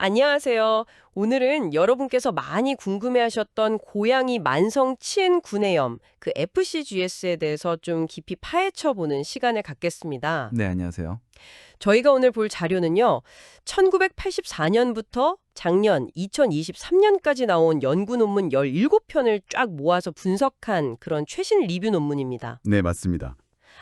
안녕하세요. 오늘은 여러분께서 많이 궁금해하셨던 고양이 만성 치은구내염, 그 FCGS에 대해서 좀 깊이 파헤쳐보는 시간을 갖겠습니다. 네, 안녕하세요. 저희가 오늘 볼 자료는요, 1984년부터 작년 2023년까지 나온 연구 논문 17편을 쫙 모아서 분석한 그런 최신 리뷰 논문입니다. 네, 맞습니다.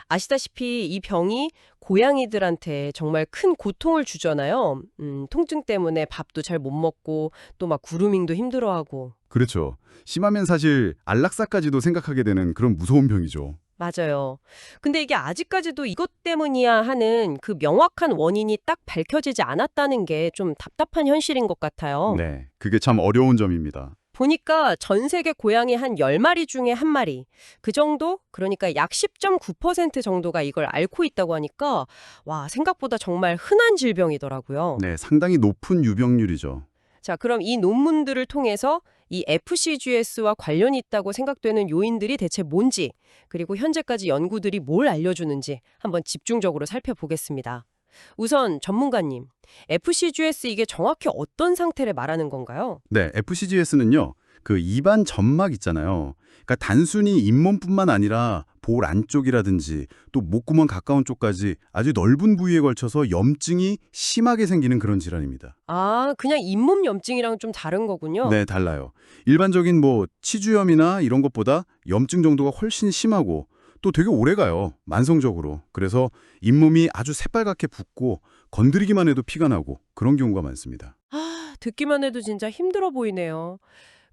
아시다시피 이 병이 고양이들한테 정말 큰 고통을 주잖아요. 통증 때문에 밥도 잘 못 먹고 또 막 그루밍도 힘들어하고. 그렇죠. 심하면 사실 안락사까지도 생각하게 되는 그런 무서운 병이죠. 맞아요. 근데 이게 아직까지도 이것 때문이야 하는 그 명확한 원인이 딱 밝혀지지 않았다는 게 좀 답답한 현실인 것 같아요. 네, 그게 참 어려운 점입니다. 보니까 전 세계 고양이 한 10마리 중에 한 마리, 그 정도? 그러니까 약 10.9% 정도가 이걸 앓고 있다고 하니까 와, 생각보다 정말 흔한 질병이더라고요. 네, 상당히 높은 유병률이죠. 자, 그럼 이 논문들을 통해서 이 FCGS와 관련이 있다고 생각되는 요인들이 대체 뭔지, 그리고 현재까지 연구들이 뭘 알려주는지 한번 집중적으로 살펴보겠습니다. 우선 전문가님, FCGS 이게 정확히 어떤 상태를 말하는 건가요? 네, FCGS는요, 그 입안 점막 있잖아요. 그러니까 단순히 잇몸뿐만 아니라 볼 안쪽이라든지 또 목구멍 가까운 쪽까지 아주 넓은 부위에 걸쳐서 염증이 심하게 생기는 그런 질환입니다. 아, 그냥 잇몸 염증이랑 좀 다른 거군요. 네, 달라요. 일반적인 뭐 치주염이나 이런 것보다 염증 정도가 훨씬 심하고 또 되게 오래가요. 만성적으로. 그래서 잇몸이 아주 새빨갛게 붓고 건드리기만 해도 피가 나고 그런 경우가 많습니다. 아, 듣기만 해도 진짜 힘들어 보이네요.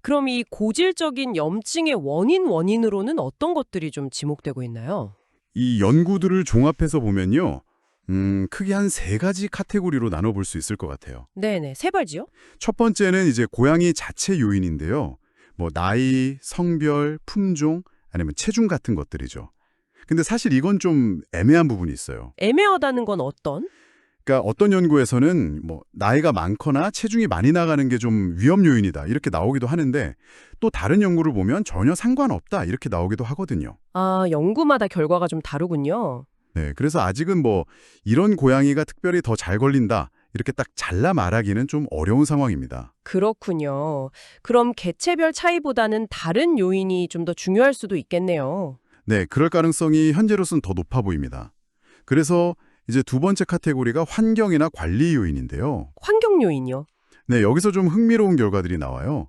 그럼 이 고질적인 염증의 원인으로는 어떤 것들이 좀 지목되고 있나요? 이 연구들을 종합해서 보면요. 크게 한 세 가지 카테고리로 나눠볼 수 있을 것 같아요. 네네, 세발지요? 첫 번째는 이제 고양이 자체 요인인데요. 뭐 나이, 성별, 품종, 아니면 체중 같은 것들이죠. 근데 사실 이건 좀 애매한 부분이 있어요. 애매하다는 건 어떤? 그러니까 어떤 연구에서는 뭐 나이가 많거나 체중이 많이 나가는 게 좀 위험 요인이다 이렇게 나오기도 하는데 또 다른 연구를 보면 전혀 상관없다 이렇게 나오기도 하거든요. 아, 연구마다 결과가 좀 다르군요. 네, 그래서 아직은 뭐 이런 고양이가 특별히 더 잘 걸린다 이렇게 딱 잘라 말하기는 좀 어려운 상황입니다. 그렇군요. 그럼 개체별 차이보다는 다른 요인이 좀 더 중요할 수도 있겠네요. 네, 그럴 가능성이 현재로서는 더 높아 보입니다. 그래서 이제 두 번째 카테고리가 환경이나 관리 요인인데요. 환경 요인이요? 네, 여기서 좀 흥미로운 결과들이 나와요.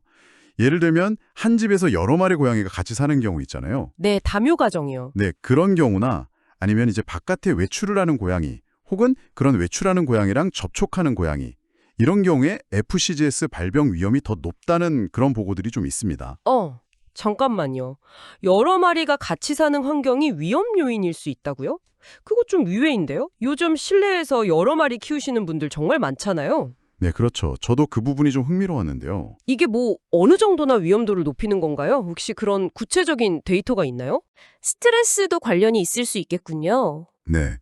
예를 들면 한 집에서 여러 마리 고양이가 같이 사는 경우 있잖아요. 네, 다묘 가정이요. 네, 그런 경우나 아니면 이제 바깥에 외출을 하는 고양이 혹은 그런 외출하는 고양이랑 접촉하는 고양이 이런 경우에 FCGS 발병 위험이 더 높다는 그런 보고들이 좀 있습니다. 잠깐만요. 여러 마리가 같이 사는 환경이 위험 요인일 수 있다고요? 그거 좀 의외인데요? 요즘 실내에서 여러 마리 키우시는 분들 정말 많잖아요. 네, 그렇죠. 저도 그 부분이 좀 흥미로웠는데요. 이게 뭐 어느 정도나 위험도를 높이는 건가요? 혹시 그런 구체적인 데이터가 있나요? 스트레스도 관련이 있을 수 있겠군요. 네.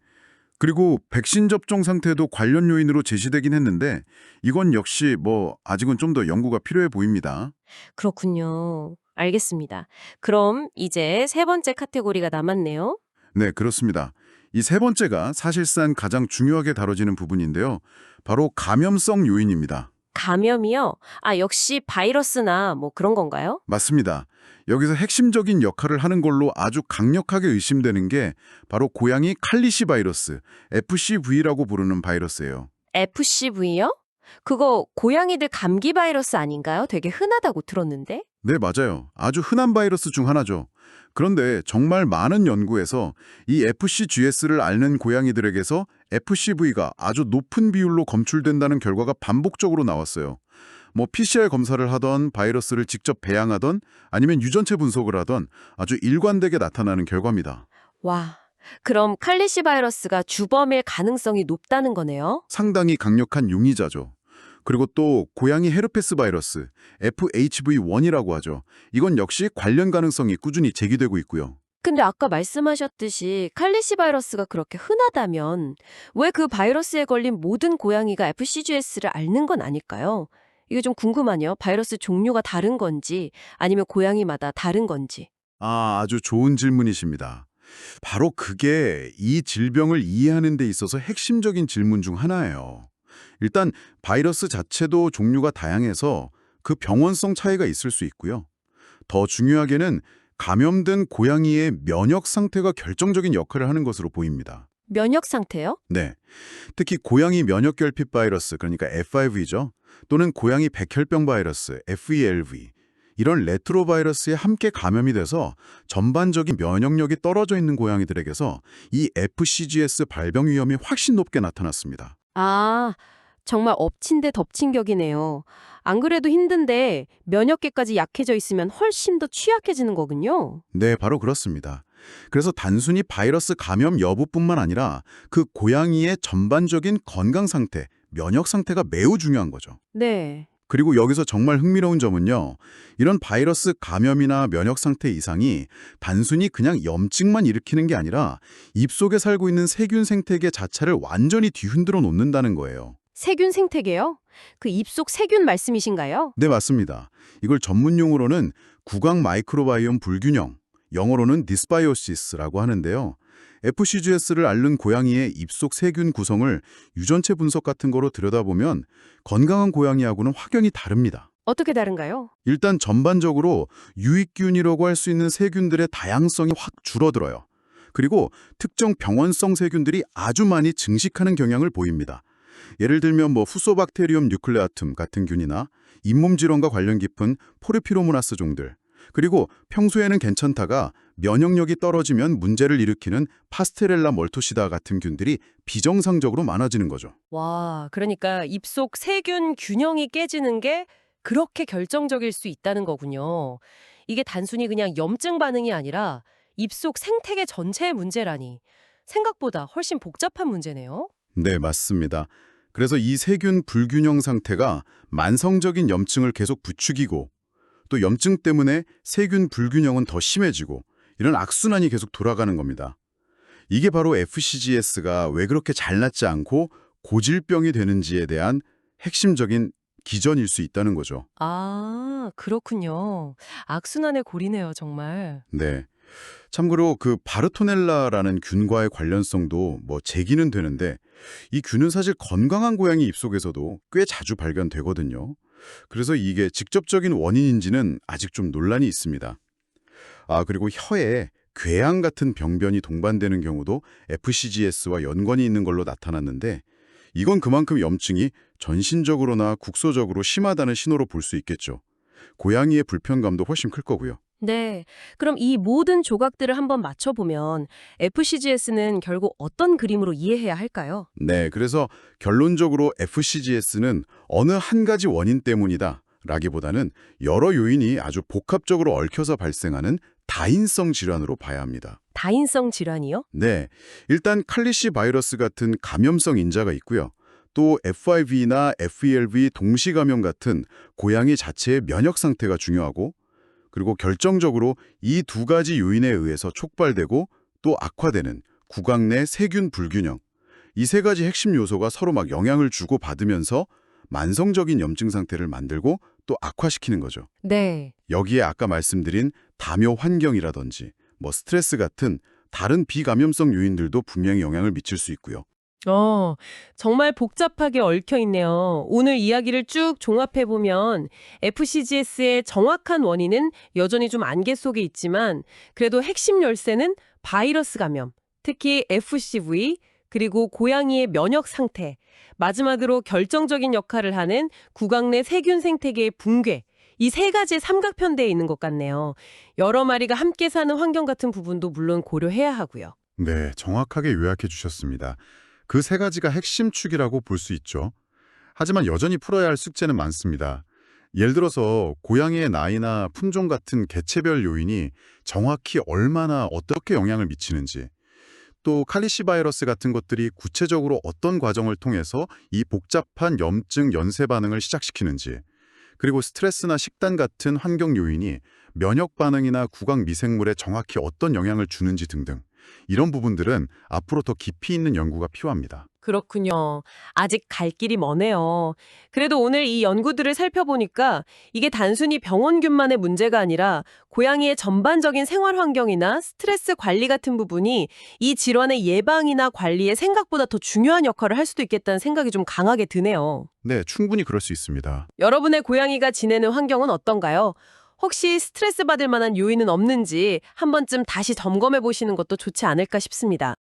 그리고 백신 접종 상태도 관련 요인으로 제시되긴 했는데 이건 역시 뭐 아직은 좀 더 연구가 필요해 보입니다. 그렇군요. 알겠습니다. 그럼 이제 세 번째 카테고리가 남았네요. 네, 그렇습니다. 이 세 번째가 사실상 가장 중요하게 다뤄지는 부분인데요. 바로 감염성 요인입니다. 감염이요? 아, 역시 바이러스나 뭐 그런 건가요? 맞습니다. 여기서 핵심적인 역할을 하는 걸로 아주 강력하게 의심되는 게 바로 고양이 칼리시 바이러스, FCV라고 부르는 바이러스예요. FCV요? 그거 고양이들 감기 바이러스 아닌가요? 되게 흔하다고 들었는데. 네, 맞아요. 아주 흔한 바이러스 중 하나죠. 그런데 정말 많은 연구에서 이 FCGS를 앓는 고양이들에게서 FCV가 아주 높은 비율로 검출된다는 결과가 반복적으로 나왔어요. 뭐 PCR 검사를 하던 바이러스를 직접 배양하던 아니면 유전체 분석을 하던 아주 일관되게 나타나는 결과입니다. 와, 그럼 칼리시 바이러스가 주범일 가능성이 높다는 거네요? 상당히 강력한 용의자죠. 그리고 또 고양이 헤르페스 바이러스, FHV1이라고 하죠. 이건 역시 관련 가능성이 꾸준히 제기되고 있고요. 근데 아까 말씀하셨듯이 칼리시 바이러스가 그렇게 흔하다면 왜 그 바이러스에 걸린 모든 고양이가 FCGS를 앓는 건 아닐까요? 이게 좀 궁금하네요. 바이러스 종류가 다른 건지 아니면 고양이마다 다른 건지. 아주 좋은 질문이십니다. 바로 그게 이 질병을 이해하는 데 있어서 핵심적인 질문 중 하나예요. 일단 바이러스 자체도 종류가 다양해서 그 병원성 차이가 있을 수 있고요. 더 중요하게는 감염된 고양이의 면역 상태가 결정적인 역할을 하는 것으로 보입니다. 면역 상태요? 네. 특히 고양이 면역결핍 바이러스, 그러니까 FIV죠. 또는 고양이 백혈병 바이러스, FELV. 이런 레트로바이러스에 함께 감염이 돼서 전반적인 면역력이 떨어져 있는 고양이들에게서 이 FCGS 발병 위험이 훨씬 높게 나타났습니다. 아, 정말 엎친 데 덮친 격이네요. 안 그래도 힘든데 면역계까지 약해져 있으면 훨씬 더 취약해지는 거군요. 네, 바로 그렇습니다. 그래서 단순히 바이러스 감염 여부뿐만 아니라 그 고양이의 전반적인 건강 상태, 면역 상태가 매우 중요한 거죠. 네. 그리고 여기서 정말 흥미로운 점은요. 이런 바이러스 감염이나 면역 상태 이상이 단순히 그냥 염증만 일으키는 게 아니라 입속에 살고 있는 세균 생태계 자체를 완전히 뒤흔들어 놓는다는 거예요. 세균 생태계요? 그 입속 세균 말씀이신가요? 네, 맞습니다. 이걸 전문 용어로는 구강 마이크로바이옴 불균형, 영어로는 디스바이오시스라고 하는데요. FCGS를 앓는 고양이의 입속 세균 구성을 유전체 분석 같은 거로 들여다보면 건강한 고양이하고는 확연히 다릅니다. 어떻게 다른가요? 일단 전반적으로 유익균이라고 할 수 있는 세균들의 다양성이 확 줄어들어요. 그리고 특정 병원성 세균들이 아주 많이 증식하는 경향을 보입니다. 예를 들면 후소박테리움 뉴클레아툼 같은 균이나 잇몸 질환과 관련 깊은 포르피로모나스 종들, 그리고 평소에는 괜찮다가 면역력이 떨어지면 문제를 일으키는 파스테렐라 멀토시다 같은 균들이 비정상적으로 많아지는 거죠. 와, 그러니까 입속 세균 균형이 깨지는 게 그렇게 결정적일 수 있다는 거군요. 이게 단순히 그냥 염증 반응이 아니라 입속 생태계 전체의 문제라니. 생각보다 훨씬 복잡한 문제네요. 네, 맞습니다. 그래서 이 세균 불균형 상태가 만성적인 염증을 계속 부추기고 또 염증 때문에 세균 불균형은 더 심해지고 이런 악순환이 계속 돌아가는 겁니다. 이게 바로 FCGS가 왜 그렇게 잘낫지 않고 고질병이 되는지에 대한 핵심적인 기전일 수 있다는 거죠. 아, 그렇군요. 악순환의 고리네요, 정말. 네. 참고로 그 바르토넬라라는 균과의 관련성도 제기는 되는데 이 균은 사실 건강한 고양이 입속에서도 꽤 자주 발견되거든요. 그래서 이게 직접적인 원인인지는 아직 좀 논란이 있습니다. 그리고 혀에 궤양 같은 병변이 동반되는 경우도 FCGS와 연관이 있는 걸로 나타났는데 이건 그만큼 염증이 전신적으로나 국소적으로 심하다는 신호로 볼 수 있겠죠. 고양이의 불편감도 훨씬 클 거고요. 네, 그럼 이 모든 조각들을 한번 맞춰보면 FCGS는 결국 어떤 그림으로 이해해야 할까요? 네, 그래서 결론적으로 FCGS는 어느 한 가지 원인 때문이다 라기보다는 여러 요인이 아주 복합적으로 얽혀서 발생하는 다인성 질환으로 봐야 합니다. 다인성 질환이요? 네, 일단 칼리시 바이러스 같은 감염성 인자가 있고요. 또 FIV나 FELV 동시 감염 같은 고양이 자체의 면역 상태가 중요하고 그리고 결정적으로 이 두 가지 요인에 의해서 촉발되고 또 악화되는 구강 내 세균 불균형. 이 세 가지 핵심 요소가 서로 막 영향을 주고 받으면서 만성적인 염증 상태를 만들고 또 악화시키는 거죠. 네. 여기에 아까 말씀드린 담요 환경이라든지 스트레스 같은 다른 비감염성 요인들도 분명히 영향을 미칠 수 있고요. 정말 복잡하게 얽혀 있네요. 오늘 이야기를 쭉 종합해보면 FCGS의 정확한 원인은 여전히 좀 안개 속에 있지만 그래도 핵심 열쇠는 바이러스 감염, 특히 FCV, 그리고 고양이의 면역 상태, 마지막으로 결정적인 역할을 하는 구강 내 세균 생태계의 붕괴, 이 세 가지의 삼각편대에 있는 것 같네요. 여러 마리가 함께 사는 환경 같은 부분도 물론 고려해야 하고요. 네, 정확하게 요약해 주셨습니다. 그 세 가지가 핵심 축이라고 볼 수 있죠. 하지만 여전히 풀어야 할 숙제는 많습니다. 예를 들어서 고양이의 나이나 품종 같은 개체별 요인이 정확히 얼마나 어떻게 영향을 미치는지, 또 칼리시 바이러스 같은 것들이 구체적으로 어떤 과정을 통해서 이 복잡한 염증 연쇄 반응을 시작시키는지, 그리고 스트레스나 식단 같은 환경 요인이 면역 반응이나 구강 미생물에 정확히 어떤 영향을 주는지 등등 이런 부분들은 앞으로 더 깊이 있는 연구가 필요합니다. 그렇군요. 아직 갈 길이 머네요. 그래도 오늘 이 연구들을 살펴보니까 이게 단순히 병원균만의 문제가 아니라 고양이의 전반적인 생활 환경이나 스트레스 관리 같은 부분이 이 질환의 예방이나 관리에 생각보다 더 중요한 역할을 할 수도 있겠다는 생각이 좀 강하게 드네요. 네, 충분히 그럴 수 있습니다. 여러분의 고양이가 지내는 환경은 어떤가요? 혹시 스트레스 받을 만한 요인은 없는지 한 번쯤 다시 점검해 보시는 것도 좋지 않을까 싶습니다.